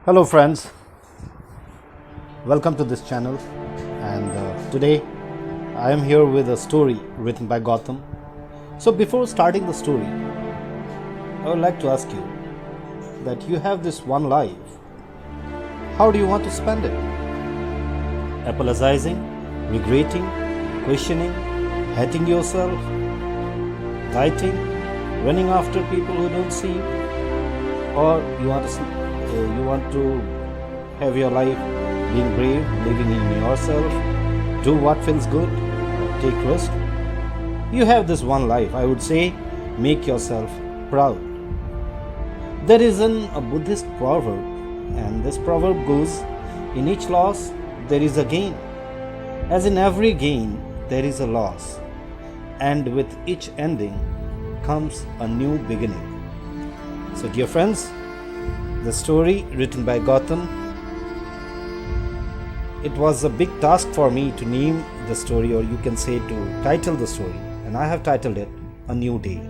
Hello, friends. Welcome to this channel. And today I am here with a story written by Gautam. So, before starting the story, I would like to ask you that you have this one life. How do you want to spend it? Apologizing, regretting, questioning, hating yourself, dieting, running after people who don't see you, or you want to have your life being brave, living in yourself, do what feels good, take risk. You have this one life. I would say, make yourself proud. There is a Buddhist proverb, and this proverb goes, in each loss there is a gain. As in every gain there is a loss, and with each ending comes a new beginning. So, dear friends, the story written by Gautam. It was a big task for me to name the story, or you can say to title the story, and I have titled it A New Day.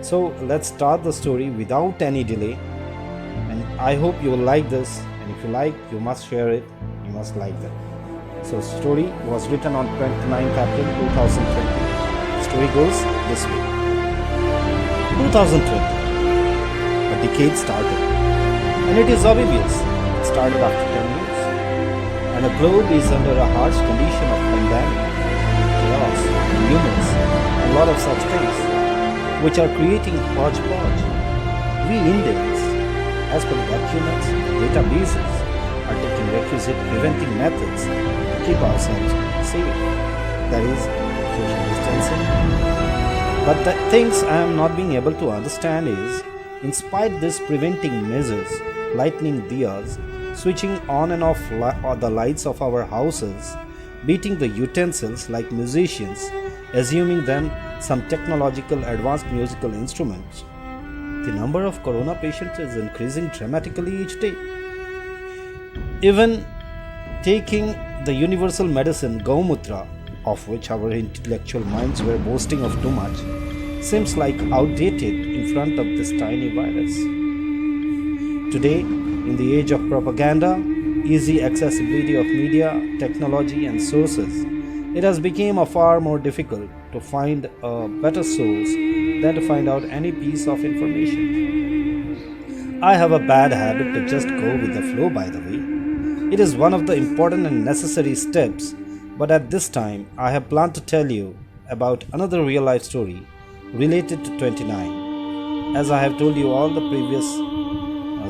So let's start the story without any delay, and I hope you will like this, and if you like, you must share it, you must like that. So story was written on 29th April 2020. The story goes this way. 2020, a decade started. And it is obvious, it started after 10 years. And the globe is under a harsh condition of pandemic, chaos, humans, and a lot of such things, which are creating hodgepodge. We Indians, as per the documents and databases, are taking requisite preventing methods to keep ourselves safe. That is, social distancing. But the things I am not being able to understand is, in spite these preventing measures, lighting diyas, switching on and off the lights of our houses, beating the utensils like musicians, assuming them some technological advanced musical instruments, the number of corona patients is increasing dramatically each day. Even taking the universal medicine Gaumutra, of which our intellectual minds were boasting of too much, seems like outdated in front of this tiny virus. Today, in the age of propaganda, easy accessibility of media, technology and sources, it has become far more difficult to find a better source than to find out any piece of information. I have a bad habit to just go with the flow, by the way. It is one of the important and necessary steps, but at this time I have planned to tell you about another real life story related to 29, as I have told you all the previous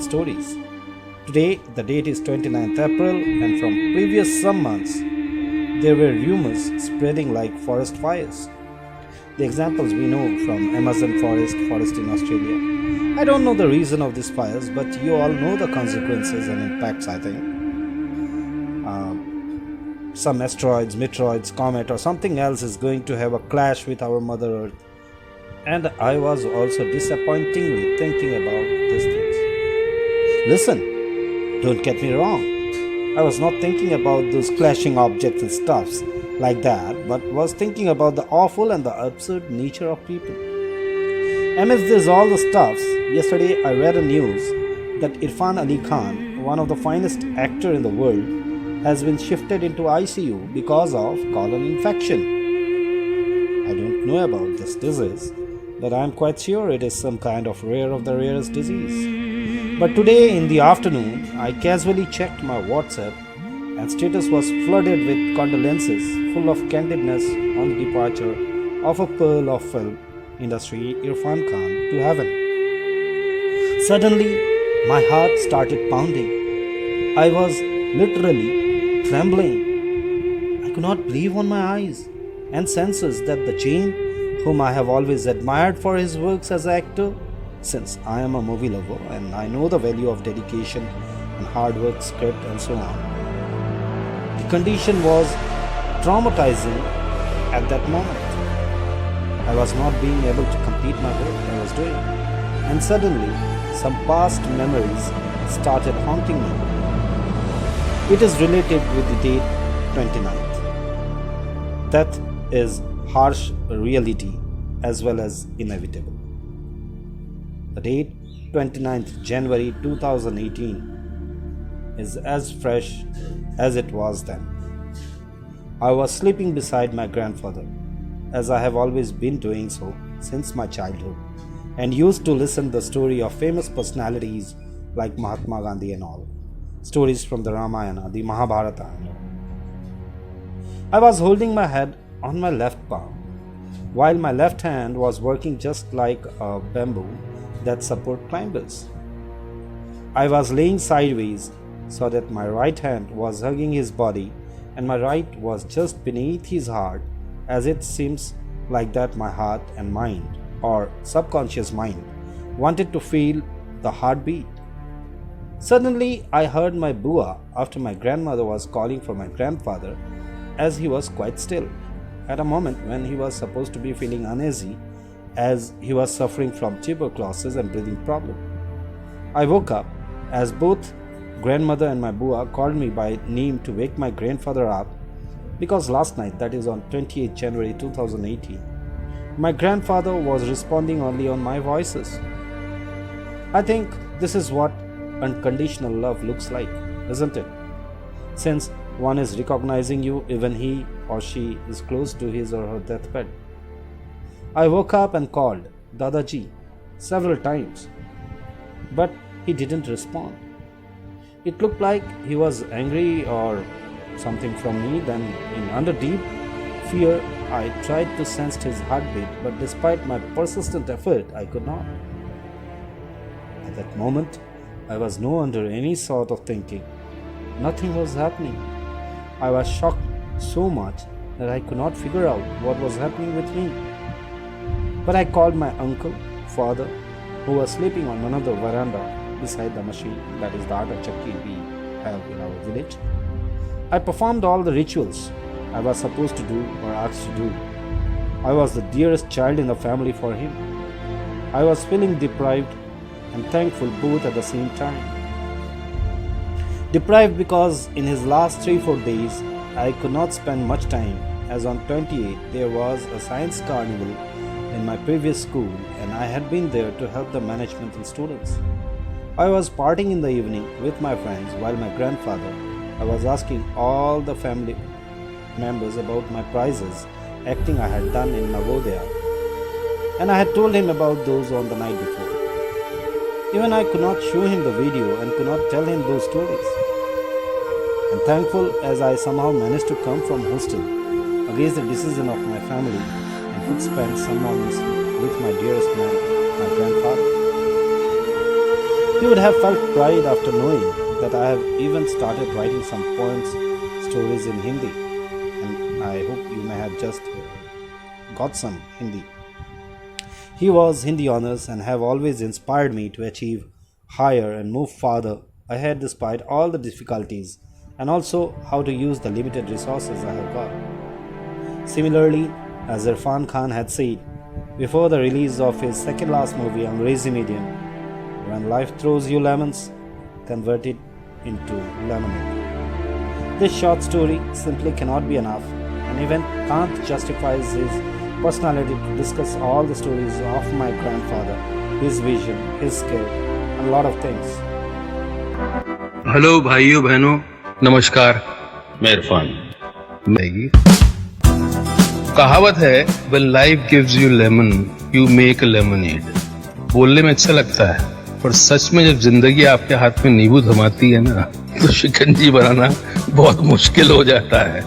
stories. Today the date is 29th April, and from previous some months there were rumors spreading like forest fires. The examples we know from Amazon forest in Australia. I don't know the reason of these fires, but you all know the consequences and impacts, I think. Some asteroids, meteoroids, comet or something else is going to have a clash with our Mother Earth. And I was also disappointingly thinking about these things. Listen, don't get me wrong. I was not thinking about those clashing objects and stuffs like that, but was thinking about the awful and the absurd nature of people. Amidst this all the stuffs, yesterday I read a news that Irfan Ali Khan, one of the finest actor in the world, has been shifted into ICU because of colon infection. I don't know about this disease, but I am quite sure it is some kind of rare of the rarest disease. But today in the afternoon, I casually checked my WhatsApp, and status was flooded with condolences full of candidness on the departure of a pearl of film industry, Irfan Khan, to heaven. Suddenly, my heart started pounding. I was literally trembling. I could not believe on my eyes and senses that the Chain, whom I have always admired for his works as an actor, since I am a movie lover and I know the value of dedication and hard work, script and so on. The condition was traumatizing at that moment. I was not being able to complete my work I was doing, and suddenly some past memories started haunting me. It is related with the date 29th. That is harsh reality as well as inevitable. The date 29th January 2018 is as fresh as it was then. I was sleeping beside my grandfather, as I have always been doing so since my childhood, and used to listen the story of famous personalities like Mahatma Gandhi and all. Stories from the Ramayana, the Mahabharata and all. I was holding my head on my left palm, while my left hand was working just like a bamboo that support climbers. I was laying sideways so that my right hand was hugging his body and my right was just beneath his heart, as it seems like that my heart and mind, or subconscious mind, wanted to feel the heartbeat. Suddenly I heard my bua after my grandmother was calling for my grandfather, as he was quite still, at a moment when he was supposed to be feeling uneasy, as he was suffering from tuberculosis and breathing problem. I woke up as both grandmother and my bua called me by name to wake my grandfather up, because last night, that is on 28 January 2018, my grandfather was responding only on my voices. I think this is what unconditional love looks like, isn't it? Since one is recognizing you even he or she is close to his or her deathbed. I woke up and called Dadaji several times, but he didn't respond. It looked like he was angry or something from me. Then, under deep fear, I tried to sense his heartbeat, but despite my persistent effort, I could not. At that moment, I was no under any sort of thinking. Nothing was happening. I was shocked so much that I could not figure out what was happening with me. But I called my uncle, father, who was sleeping on another veranda beside the machine, that is the Atta Chakki we have in our village. I performed all the rituals I was supposed to do or asked to do. I was the dearest child in the family for him. I was feeling deprived and thankful both at the same time. Deprived because in his last 3-4 days I could not spend much time, as on 28 there was a science carnival in my previous school and I had been there to help the management and students. I was partying in the evening with my friends while my grandfather, I was asking all the family members about my prizes acting I had done in Navodaya, and I had told him about those on the night before. Even I could not show him the video and could not tell him those stories. And thankful as I somehow managed to come from hostel against the decision of my family and could spend some moments with my dearest man, my grandfather. He would have felt pride after knowing that I have even started writing some poems, stories in Hindi, and I hope you may have just got some Hindi. He was Hindi honors and have always inspired me to achieve higher and move farther ahead despite all the difficulties, and also how to use the limited resources I have got. Similarly, as Irfan Khan had said before the release of his second last movie, Angrezi Medium, when life throws you lemons, convert it into lemonade. This short story simply cannot be enough, and even can't justify his personality to discuss all the stories of my grandfather, his vision, his skill, and a lot of things. Hello भाइयों बहनों, नमस्कार। मैं इरफान। कहावत है, when life gives you lemon, you make a lemonade। बोलने में अच्छा लगता है, पर सच में जब जिंदगी आपके हाथ में नींबू थमाती है ना, तो शिकंजी बनाना बहुत मुश्किल हो जाता है।